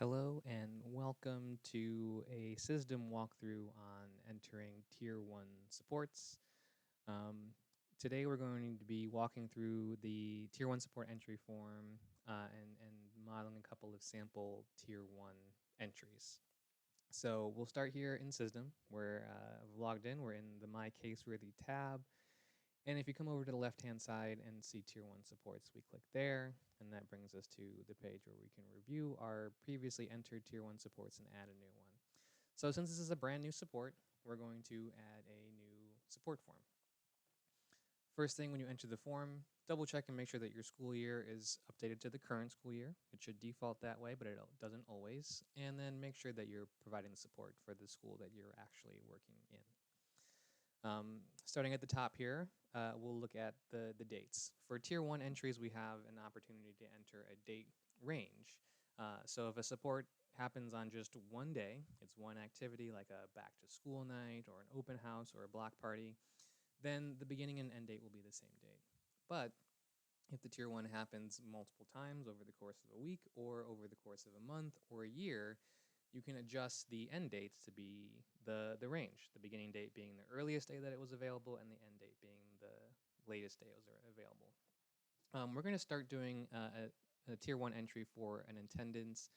Hello and welcome to a SysDem walkthrough on entering Tier 1 supports. Um, Today we're going to be walking through the Tier 1 support entry form and modeling a couple of sample Tier 1 entries. So we'll start here in SysDem. We're logged in. We're in the My Caseworthy tab. And if you come over to the left-hand side and see Tier 1 supports, we click there, and that brings us to the page where we can review our previously entered Tier 1 supports and add a new one. So since this is a brand new support, we're going to add a new support form. First thing when you enter the form, double check and make sure that your school year is updated to the current school year. It should default that way, but it doesn't always. And then make sure that you're providing the support for the school that you're actually working in. Starting at the top here, we'll look at the dates. For Tier 1 entries, we have an opportunity to enter a date range. So if a support happens on just one day, it's one activity like a back to school night or an open house or a block party, then the beginning and end date will be the same date. But if the Tier 1 happens multiple times over the course of a week or over the course of a month or a year, you can adjust the end dates to be the range, the beginning date being the earliest day that it was available and the end date being the latest day it was available. We're going to start doing a Tier 1 entry for an attendance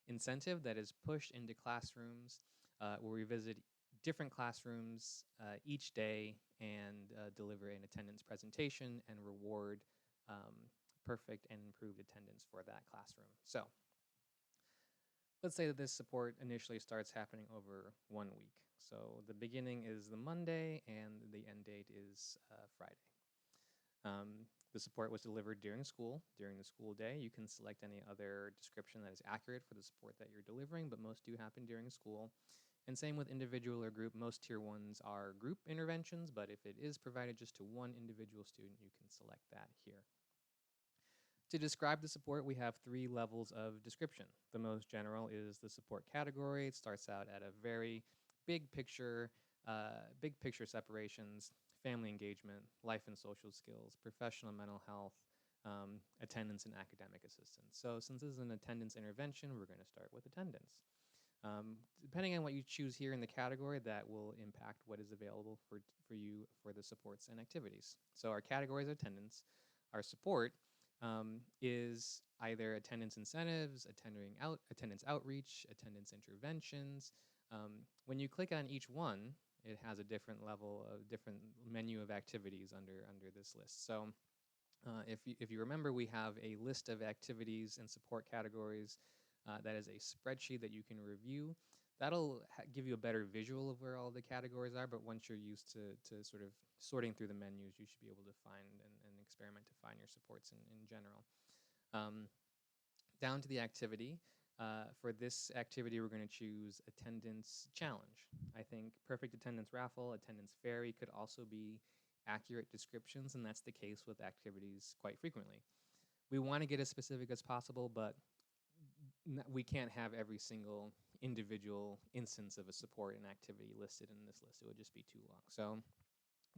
incentive that is pushed into classrooms where we visit different classrooms each day and deliver an attendance presentation and reward perfect and improved attendance for that classroom. So let's say that this support initially starts happening over 1 week. So the beginning is the Monday and the end date is Friday. The support was delivered during school, during the school day. You can select any other description that is accurate for the support that you're delivering, but most do happen during school. And same with individual or group. Most Tier 1s are group interventions, but if it is provided just to one individual student, you can select that here. To describe the support, we have 3 levels of description. The most general is the support category. It starts out at a very big picture separations, family engagement, life and social skills, professional mental health, attendance and academic assistance. So since this is an attendance intervention, we're going to start with attendance. Depending on what you choose here in the category, that will impact what is available for you for the supports and activities. So our categories are attendance. Our support is either attendance incentives, attendance outreach, attendance interventions. When you click on each one, it has a different level of different menu of activities under this list. So if you remember, we have a list of activities and support categories that is a spreadsheet that you can review. That'll give you a better visual of where all the categories are, but once you're used to sort of sorting through the menus, you should be able to find and experiment to find your supports in general. Um, Down to the activity. For this activity, we're going to choose attendance challenge. I think perfect attendance raffle, attendance fairy could also be accurate descriptions, and that's the case with activities quite frequently. We want to get as specific as possible, but we can't have every single individual instance of a support and activity listed in this list. It would just be too long. So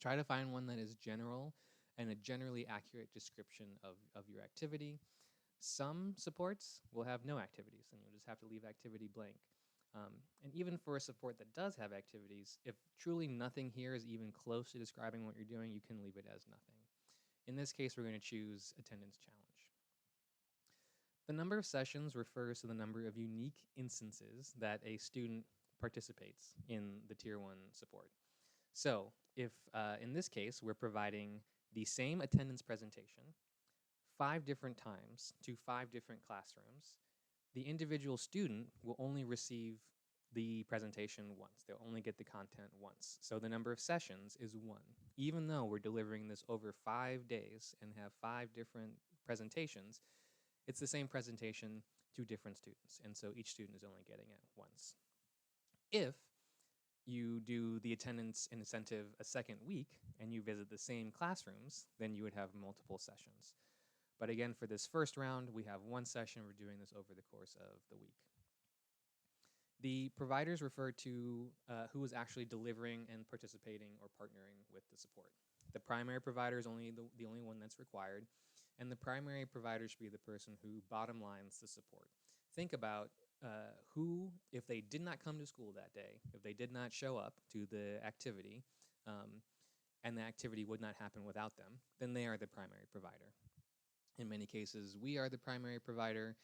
try to find one that is general and a generally accurate description of your activity. Some supports will have no activities, and you'll just have to leave activity blank. And even for a support that does have activities, if truly nothing here is even close to describing what you're doing, you can leave it as nothing. In this case, we're going to choose attendance challenge. The number of sessions refers to the number of unique instances that a student participates in the Tier 1 support. So if in this case, we're providing the same attendance presentation 5 different times to 5 different classrooms, the individual student will only receive the presentation once. They'll only get the content once. So the number of sessions is 1. Even though we're delivering this over 5 days and have 5 different presentations, it's the same presentation to different students. And so each student is only getting it once. If you do the attendance incentive a second week and you visit the same classrooms, then you would have multiple sessions. But again, for this first round, we have 1 session. We're doing this over the course of the week. The providers refer to who is actually delivering and participating or partnering with the support. The primary provider is only the only one that's required, and the primary provider should be the person who bottom lines the support. Think about who, if they did not come to school that day, if they did not show up to the activity, um, and the activity would not happen without them, then they are the primary provider. In many cases, we are the primary provider.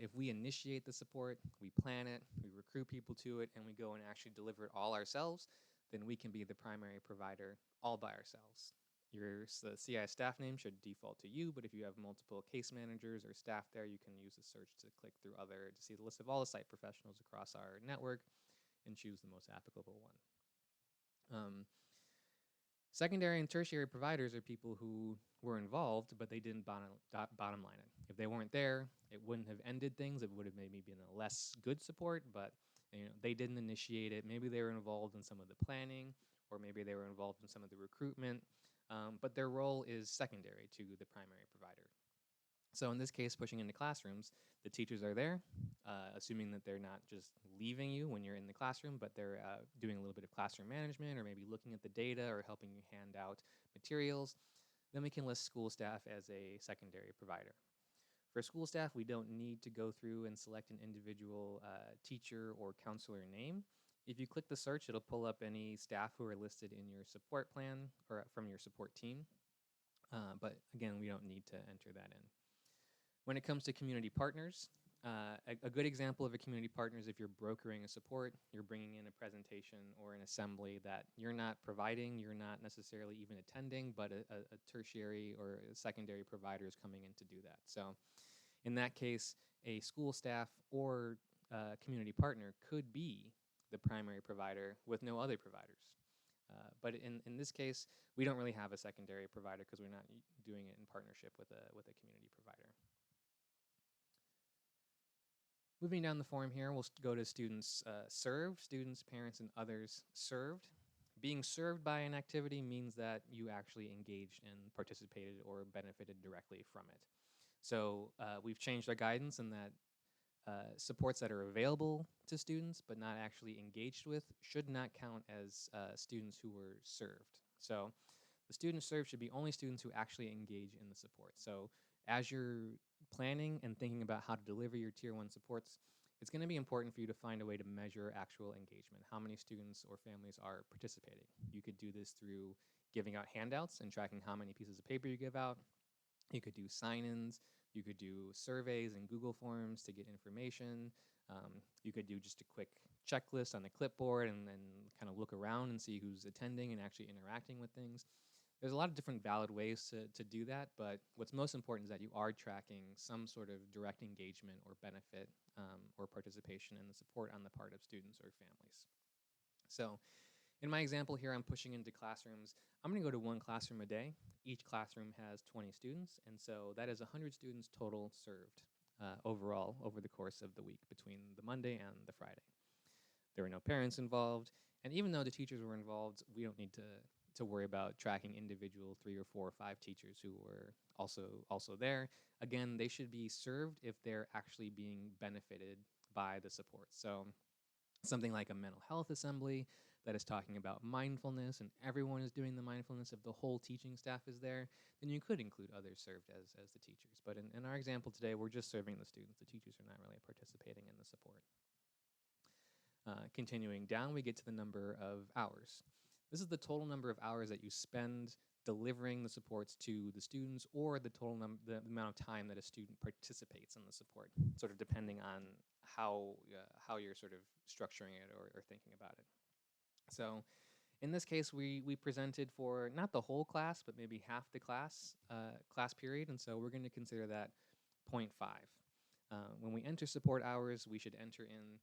If we initiate the support, we plan it, we recruit people to it, and we go and actually deliver it all ourselves, then we can be the primary provider all by ourselves. The CI staff name should default to you, but if you have multiple case managers or staff there, you can use the search to click through other to see the list of all the site professionals across our network and choose the most applicable one. Secondary and tertiary providers are people who were involved, but they didn't bottom line it. If they weren't there, it wouldn't have ended things. It would have maybe been a less good support, but they didn't initiate it. Maybe they were involved in some of the planning, or maybe they were involved in some of the recruitment, but their role is secondary to the primary provider. So in this case, pushing into classrooms, the teachers are there, assuming that they're not just leaving you when you're in the classroom, but they're doing a little bit of classroom management or maybe looking at the data or helping you hand out materials. Then we can list school staff as a secondary provider. For school staff, we don't need to go through and select an individual teacher or counselor name. If you click the search, it'll pull up any staff who are listed in your support plan or from your support team. But again, we don't need to enter that in. When it comes to community partners, a good example of a community partner is if you're brokering a support, you're bringing in a presentation or an assembly that you're not providing, you're not necessarily even attending, but a tertiary or a secondary provider is coming in to do that. So in that case, a school staff or community partner could be the primary provider with no other providers. But in this case, we don't really have a secondary provider because we're not doing it in partnership with a community provider. Moving down the form here, we'll go to students served, students, parents, and others served. Being served by an activity means that you actually engaged and participated or benefited directly from it. So we've changed our guidance in that supports that are available to students but not actually engaged with should not count as students who were served. So the students served should be only students who actually engage in the support. So as you're planning and thinking about how to deliver your Tier 1 supports, it's going to be important for you to find a way to measure actual engagement, how many students or families are participating. You could do this through giving out handouts and tracking how many pieces of paper you give out. You could do sign-ins. You could do surveys and Google Forms to get information. You could do just a quick checklist on a clipboard and then kind of look around and see who's attending and actually interacting with things. There's a lot of different valid ways to do that, but what's most important is that you are tracking some sort of direct engagement or benefit or participation in the support on the part of students or families. So in my example here, I'm pushing into classrooms. I'm going to go to one classroom a day. Each classroom has 20 students, and so that is 100 students total served overall over the course of the week between the Monday and the Friday. There were no parents involved, and even though the teachers were involved, we don't need to worry about tracking individual 3 or 4 or 5 teachers who were also there. Again, they should be served if they're actually being benefited by the support. So something like a mental health assembly that is talking about mindfulness and everyone is doing the mindfulness, if the whole teaching staff is there, then you could include others served as the teachers. But in our example today, we're just serving the students. The teachers are not really participating in the support. Continuing down, we get to the number of hours. This is the total number of hours that you spend delivering the supports to the students, or the total the amount of time that a student participates in the support, sort of depending on how you're sort of structuring it or thinking about it. So in this case, we presented for not the whole class, but maybe half the class period, and so we're going to consider that 0.5. When we enter support hours, we should enter in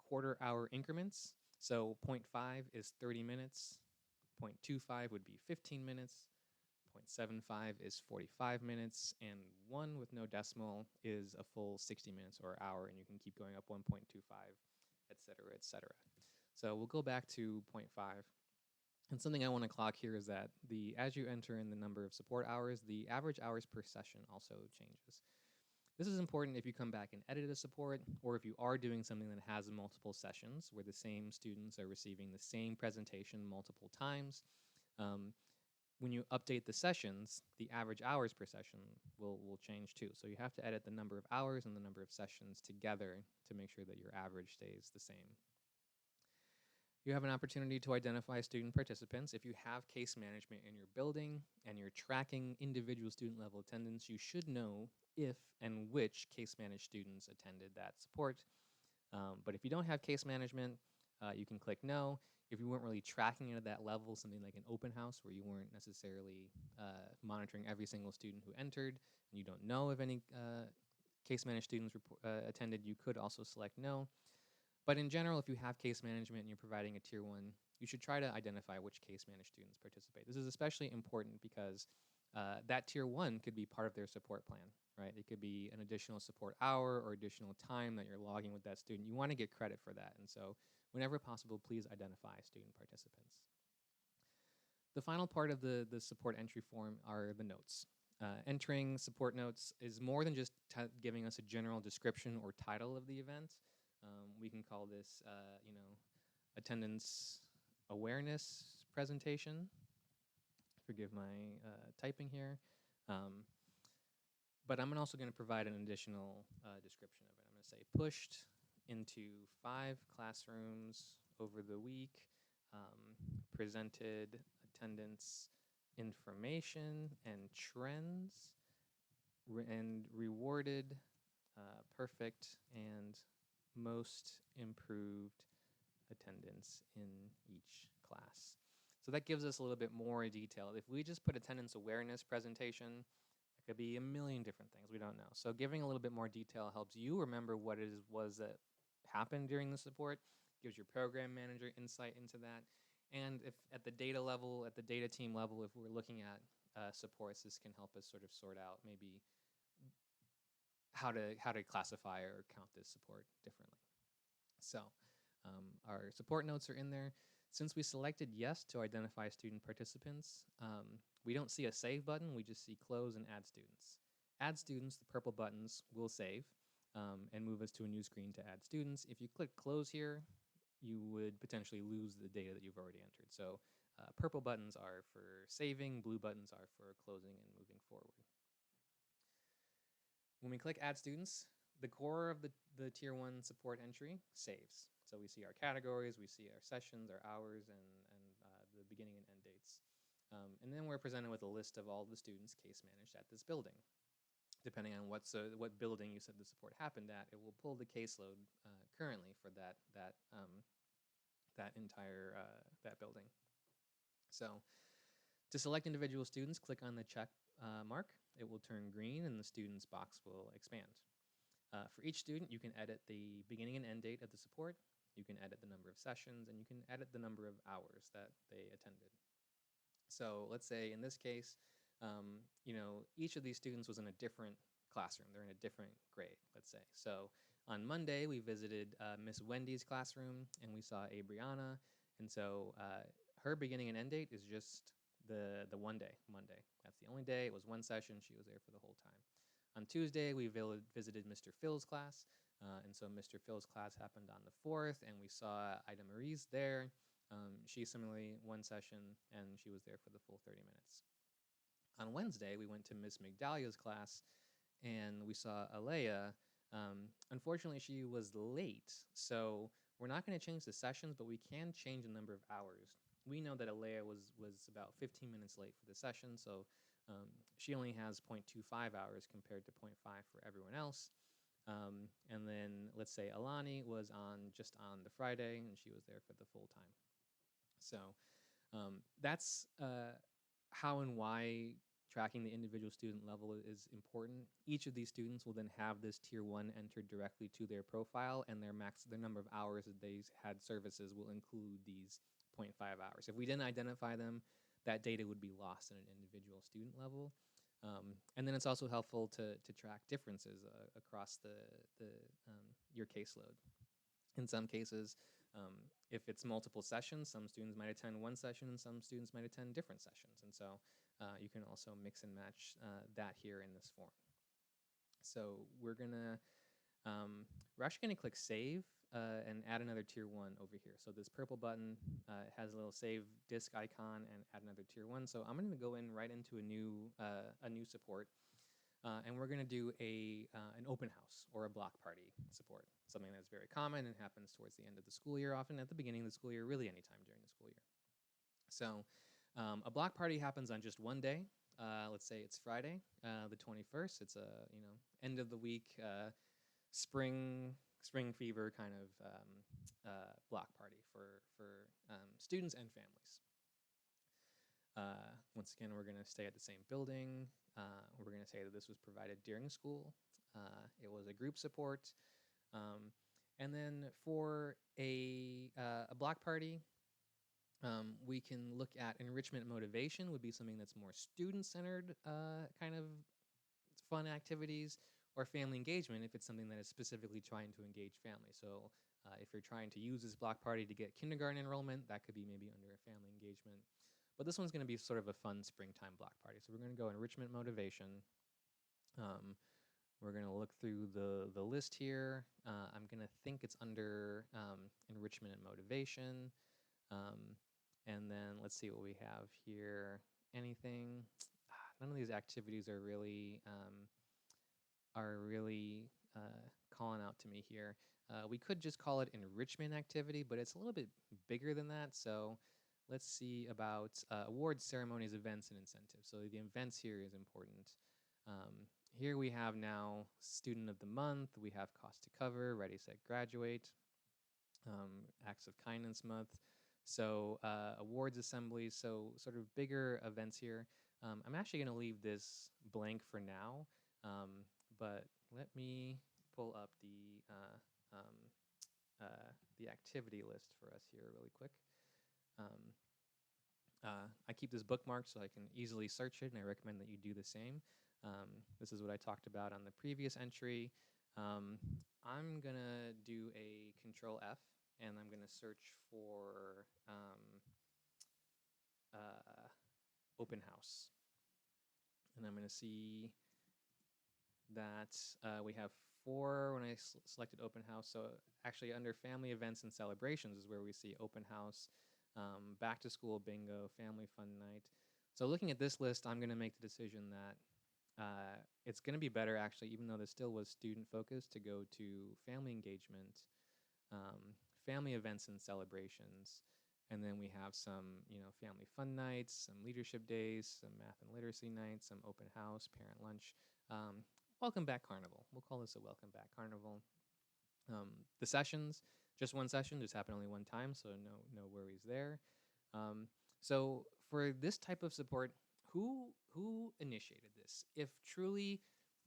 quarter-hour increments. So 0.5 is 30 minutes, 0.25 would be 15 minutes, 0.75 is 45 minutes, and 1 with no decimal is a full 60 minutes or hour, and you can keep going up 1.25, et cetera, et cetera. So we'll go back to 0.5. And something I want to clock here is that as you enter in the number of support hours, the average hours per session also changes. This is important if you come back and edit a support, or if you are doing something that has multiple sessions where the same students are receiving the same presentation multiple times. when you update the sessions, the average hours per session will change too. So you have to edit the number of hours and the number of sessions together to make sure that your average stays the same. You have an opportunity to identify student participants. If you have case management in your building and you're tracking individual student level attendance, you should know if and which case managed students attended that support. But if you don't have case management, you can click no. If you weren't really tracking it at that level, something like an open house where you weren't necessarily monitoring every single student who entered, and you don't know if any case managed students attended, you could also select no. But in general, if you have case management and you're providing a tier 1, you should try to identify which case managed students participate. This is especially important because that tier 1 could be part of their support plan, right? It could be an additional support hour or additional time that you're logging with that student. You want to get credit for that. And so whenever possible, please identify student participants. The final part of the support entry form are the notes. Entering support notes is more than just giving us a general description or title of the event. We can call this, attendance awareness presentation. Forgive my typing here. But I'm also going to provide an additional description of it. I'm going to say pushed into 5 classrooms over the week, presented attendance information and trends, and rewarded perfect and most improved attendance in each class. So that gives us a little bit more detail. If we just put attendance awareness presentation, it could be a million different things. We don't know. So giving a little bit more detail helps you remember what it was that happened during the support, gives your program manager insight into that. And if at the data level, at the data team level, if we're looking at supports, this can help us sort of sort out maybe how to classify or count this support differently. So our support notes are in there. Since we selected yes to identify student participants, we don't see a save button, we just see close and add students. Add students, the purple buttons, will save and move us to a new screen to add students. If you click close here, you would potentially lose the data that you've already entered. So purple buttons are for saving, blue buttons are for closing and moving forward. When we click add students, the core of the tier 1 support entry saves. So we see our categories, we see our sessions, our hours, and the beginning and end dates. And then we're presented with a list of all the students case managed at this building. Depending on what building you said the support happened at, it will pull the caseload currently for that entire building. So to select individual students, click on the check mark. It will turn green and the students box will expand. For each student, you can edit the beginning and end date of the support, you can edit the number of sessions, and you can edit the number of hours that they attended. So let's say in this case, each of these students was in a different classroom. They're in a different grade, let's say. So on Monday, we visited Miss Wendy's classroom, and we saw Abriana. And so her beginning and end date is just the one day, Monday. That's the only day. It was one session. She was there for the whole time. On Tuesday, we visited Mr. Phil's class. And so Mr. Phil's class happened on the 4th, and we saw Ida Marie's there. She similarly one session, and she was there for the full 30 minutes. On Wednesday, we went to Miss Migdalia's class, and we saw Alea. Unfortunately, she was late, so we're not going to change the sessions, but we can change the number of hours. We know that Alea was about 15 minutes late for the session, so she only has 0.25 hours compared to 0.5 for everyone else. And then let's say Alani was just on the Friday, and she was there for the full time. So that's how and why tracking the individual student level is important. Each of these students will then have this tier 1 entered directly to their profile, and their number of hours that they had services will include these 0.5 hours. If we didn't identify them, that data would be lost at an individual student level. And then it's also helpful to track differences across your caseload. In some cases, if it's multiple sessions, some students might attend one session and some students might attend different sessions. And so you can also mix and match that here in this form. So we're actually gonna click save and add another tier 1 over here. So this purple button has a little save disk icon and add another tier 1. So I'm going to go in right into a new support. And we're going to do an open house or a block party support, something that's very common and happens towards the end of the school year, often at the beginning of the school year, really anytime during the school year. So a block party happens on just one day. Let's say it's Friday, the 21st. It's a end of the week spring fever kind of block party for students and families. Once again, we're going to stay at the same building. We're going to say that this was provided during school. It was a group support. And then for a block party, we can look at enrichment motivation would be something that's more student-centered kind of fun activities, or family engagement if it's something that is specifically trying to engage families. So if you're trying to use this block party to get kindergarten enrollment, that could be maybe under a family engagement. But this one's going to be sort of a fun springtime block party. So we're going to go enrichment motivation. We're going to look through the list here. I'm going to think it's under enrichment and motivation. And then let's see what we have here. Anything? None of these activities are really calling out to me here. We could just call it enrichment activity, but it's a little bit bigger than that. So let's see about awards, ceremonies, events, and incentives. So the events here is important. Here we have now Student of the Month. We have Cost to Cover, Ready, Set, Graduate, Acts of Kindness Month. So awards assemblies, so sort of bigger events here. I'm actually going to leave this blank for now, but let me pull up the activity list for us here really quick. I keep this bookmarked so I can easily search it, and I recommend that you do the same. This is what I talked about on the previous entry. I'm going to do a Control F, and I'm going to search for open house. And I'm going to see that we have 4 when I selected open house. So actually under family events and celebrations is where we see open house, back to school bingo, family fun night. So looking at this list, I'm going to make the decision that it's going to be better actually, even though this still was student focused, to go to family engagement, family events and celebrations. And then we have some, family fun nights, some leadership days, some math and literacy nights, some open house, parent lunch. Welcome back carnival. We'll call this a welcome back carnival. The sessions, just one session, just happened only one time, so no worries there. So for this type of support, who initiated this? If truly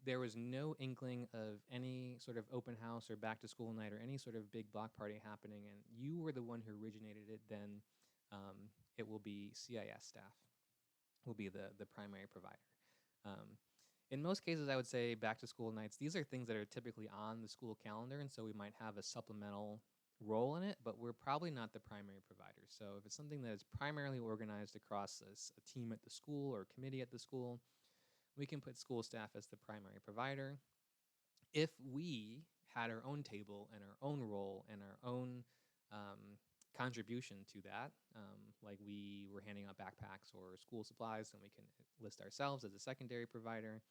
there was no inkling of any sort of open house or back to school night or any sort of big block party happening, and you were the one who originated it, then it will be CIS staff, will be the primary provider. In most cases, I would say back to school nights, these are things that are typically on the school calendar, and so we might have a supplemental role in it, but we're probably not the primary provider. So if it's something that is primarily organized across a team at the school or committee at the school, we can put school staff as the primary provider. If we had our own table and our own role and our own contribution to that, like we were handing out backpacks or school supplies, then we can list ourselves as a secondary provider.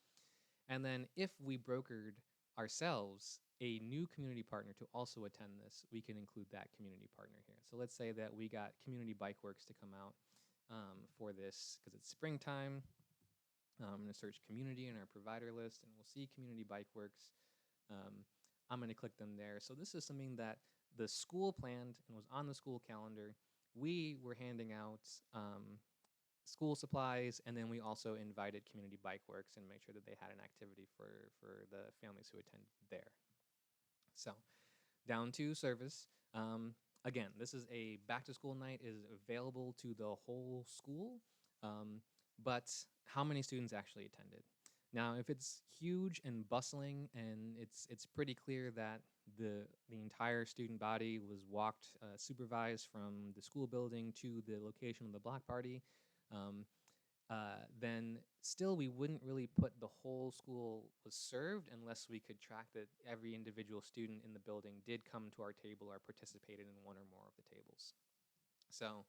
And then if we brokered ourselves a new community partner to also attend this, we can include that community partner here. So let's say that we got Community Bike Works to come out for this because it's springtime. I'm going to search community in our provider list, and we'll see Community Bike Works. I'm going to click them there. So this is something that the school planned and was on the school calendar. We were handing out school supplies, and then we also invited Community Bike Works and made sure that they had an activity for the families who attended there. So down to service. Again, this is a back to school night, is available to the whole school, but how many students actually attended? Now, if it's huge and bustling and it's pretty clear that the entire student body was walked supervised from the school building to the location of the block party, then still we wouldn't really put the whole school was served unless we could track that every individual student in the building did come to our table or participated in one or more of the tables. So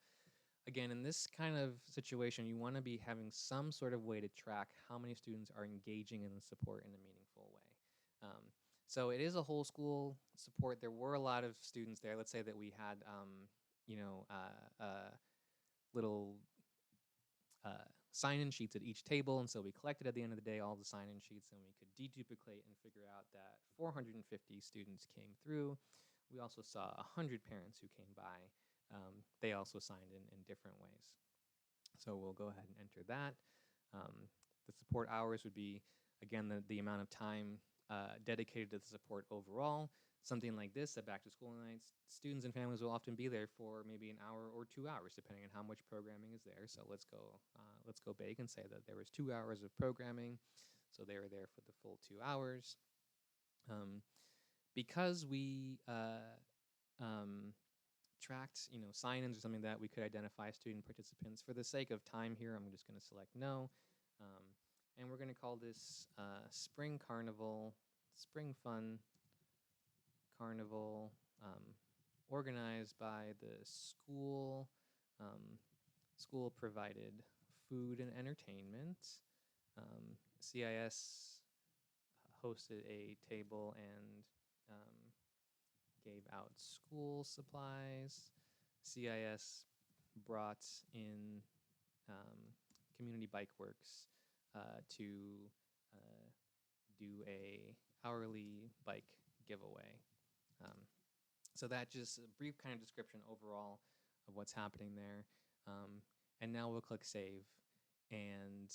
again, in this kind of situation, you want to be having some sort of way to track how many students are engaging in the support in a meaningful way. So it is a whole school support. There were a lot of students there. Let's say that we had, little sign-in sheets at each table, and so we collected at the end of the day all the sign-in sheets, and we could deduplicate and figure out that 450 students came through. We also saw 100 parents who came by. They also signed in different ways. So we'll go ahead and enter that. The support hours would be, again, the amount of time dedicated to the support overall. Something like this, at back to school nights, students and families will often be there for maybe an hour or 2 hours, depending on how much programming is there. So let's go big and say that there was 2 hours of programming, so they were there for the full 2 hours. Because we tracked, sign-ins or something that we could identify student participants. For the sake of time here, I'm just going to select no. And we're going to call this Spring Carnival, Spring Fun Carnival, organized by the school. School provided food and entertainment. CIS hosted a table and gave out school supplies. CIS brought in Community Bike Works to do a hourly bike giveaway. So that just a brief kind of description overall of what's happening there. And now we'll click save, and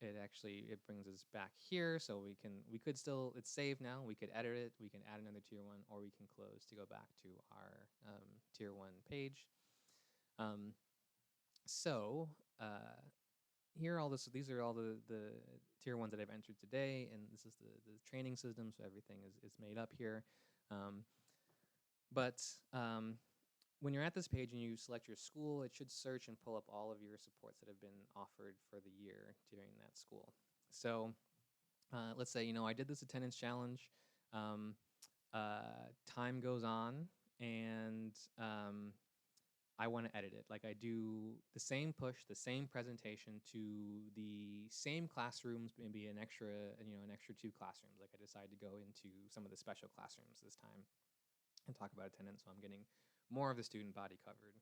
it brings us back here. So we could still, it's saved now. We could edit it. We can add another tier 1, or we can close to go back to our tier 1 page. Here these are all the tier 1s that I've entered today, and this is the training system, so everything is made up here. When you're at this page and you select your school, it should search and pull up all of your supports that have been offered for the year during that school. So let's say, I did this attendance challenge. Time goes on, and I want to edit it. Like, I do the same push, the same presentation to the same classrooms, maybe an extra 2 classrooms. Like, I decide to go into some of the special classrooms this time and talk about attendance, so I'm getting more of the student body covered.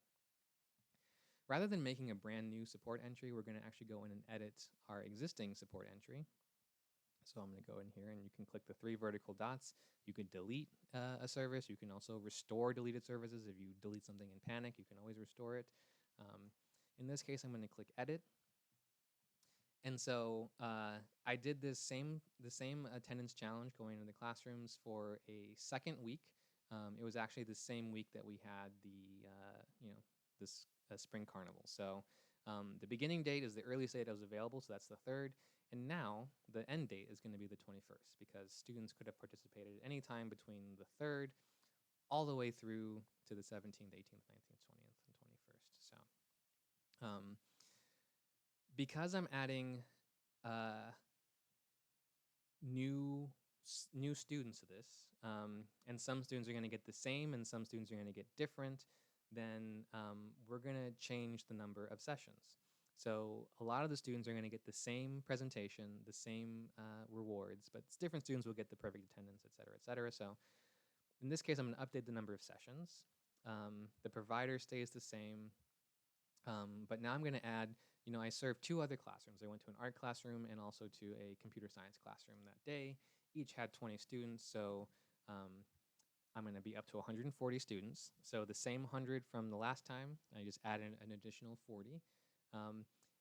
Rather than making a brand new support entry, we're going to actually go in and edit our existing support entry. So I'm going to go in here, and you can click the 3 vertical dots. You can delete a service. You can also restore deleted services. If you delete something in panic, you can always restore it. In this case, I'm going to click edit. And so I did the same attendance challenge going into the classrooms for a second week. It was actually the same week that we had this spring carnival. So the beginning date is the earliest date that was available, so that's the 3rd. And now the end date is going to be the 21st, because students could have participated anytime between the 3rd all the way through to the 17th, 18th, 19th, 20th, and 21st. So because I'm adding new students to this, and some students are going to get the same and some students are going to get different, then we're going to change the number of sessions. So a lot of the students are going to get the same presentation, the same rewards, but different students will get the perfect attendance, et cetera, et cetera. So in this case, I'm going to update the number of sessions. The provider stays the same, but now I'm going to add, I served 2 other classrooms. I went to an art classroom and also to a computer science classroom that day. Each had 20 students, so I'm going to be up to 140 students. So the same 100 from the last time, I just added an additional 40.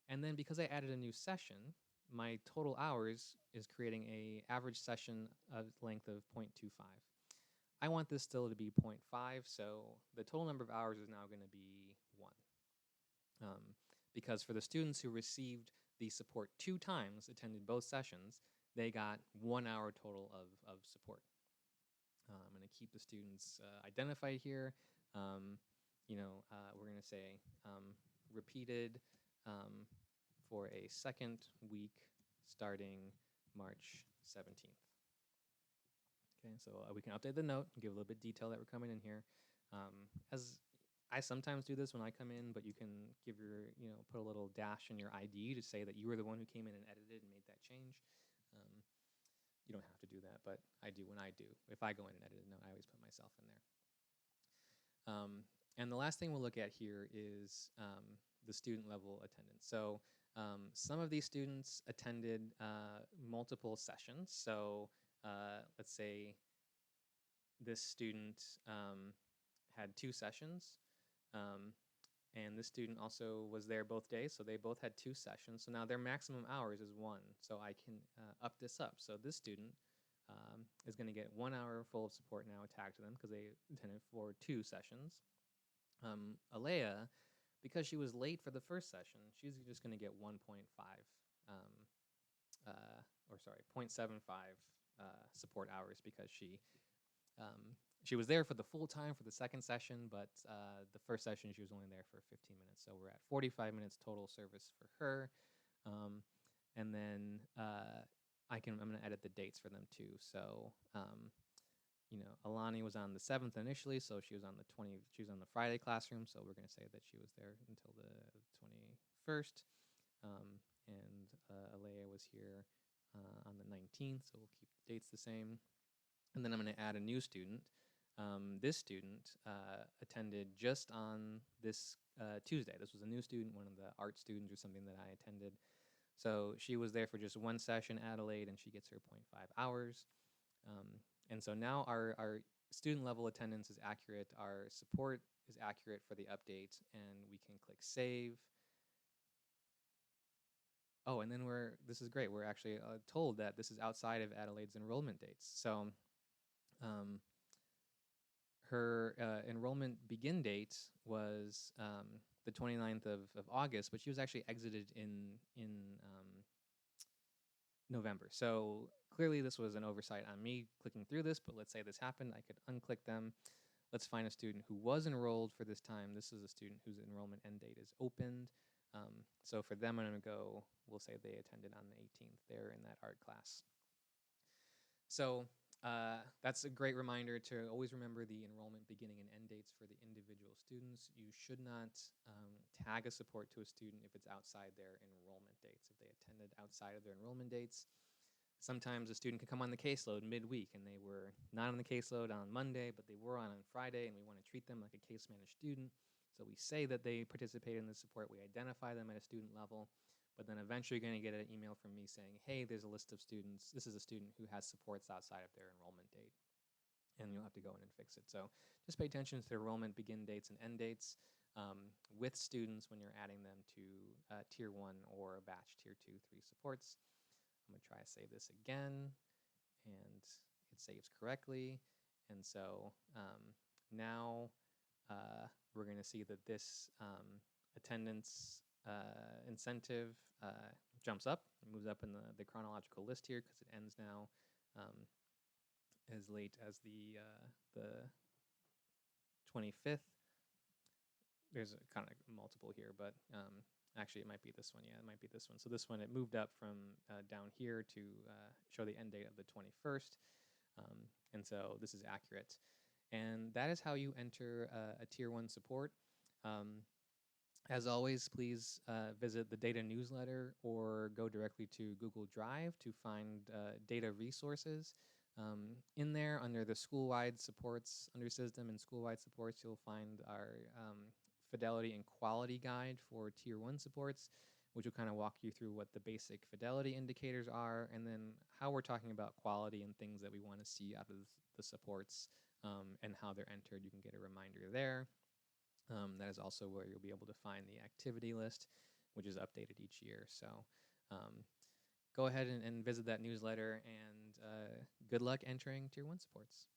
And then because I added a new session, my total hours is creating a average session of length of 0.25. I want this still to be 0.5, so the total number of hours is now going to be 1. Because for the students who received the support 2 times, attended both sessions, they got 1 hour total of support. I'm going to keep the students identified here. We're going to say repeated for a second week starting March 17th. Okay, so we can update the note, give a little bit detail that we're coming in here. As I sometimes do this when I come in, but you can give your, put a little dash in your ID to say that you were the one who came in and edited and made that change. You don't have to do that, but I do when I do. If I go in and edit a note, I always put myself in there. And the last thing we'll look at here is the student level attendance. So some of these students attended multiple sessions. So let's say this student had 2 sessions. And this student also was there both days, so they both had 2 sessions. So now their maximum hours is 1. So I can up this up. So this student is going to get 1 hour full of support now tagged to them because they attended for 2 sessions. Alea, because she was late for the first session, she's just going to get 0.75 support hours because she was there for the full time for the second session, but the first session she was only there for 15 minutes. So we're at 45 minutes total service for her. And then I'm going to edit the dates for them too. So, Alani was on the 7th initially, so she was on the Friday classroom. So we're going to say that she was there until the 21st. And Alea was here on the 19th, so we'll keep the dates the same. And then I'm going to add a new student. This student attended just on this Tuesday. This was a new student, one of the art students or something that I attended. So she was there for just 1 session, Adelaide, and she gets her 0.5 hours. And so now our student level attendance is accurate, our support is accurate for the update, and we can click save. Oh, and then this is great. We're actually told that this is outside of Adelaide's enrollment dates. So her enrollment begin date was the 29th of August, but she was actually exited in November. So clearly this was an oversight on me clicking through this, but let's say this happened. I could unclick them. Let's find a student who was enrolled for this time. This is a student whose enrollment end date is opened. So for them, I'm going to go, we'll say they attended on the 18th. They're in that art class. So that's a great reminder to always remember the enrollment beginning and end dates for the individual students. You should not tag a support to a student if it's outside their enrollment dates, if they attended outside of their enrollment dates. Sometimes a student can come on the caseload midweek and they were not on the caseload on Monday, but they were on Friday, and we want to treat them like a case managed student. So we say that they participated in the support, we identify them at a student level, but then eventually you're going to get an email from me saying, hey, there's a list of students. This is a student who has supports outside of their enrollment date, and you'll have to go in and fix it. So just pay attention to the enrollment begin dates and end dates with students when you're adding them to Tier 1 or batch Tier 2, 3 supports. I'm going to try to save this again, and it saves correctly. And so now we're going to see that this attendance incentive jumps up, moves up in the chronological list here because it ends now as late as the 25th. There's kind of multiple here, but actually it might be this one. Yeah, it might be this one. So this one, it moved up from down here to show the end date of the 21st. And so this is accurate. And that is how you enter a Tier 1 support. As always, please visit the data newsletter or go directly to Google Drive to find data resources. In there, under the school-wide supports, under system and school-wide supports, you'll find our fidelity and quality guide for Tier 1 supports, which will kind of walk you through what the basic fidelity indicators are, and then how we're talking about quality and things that we want to see out of the supports and how they're entered. You can get a reminder there. That is also where you'll be able to find the activity list, which is updated each year. So go ahead and visit that newsletter, and good luck entering Tier 1 supports.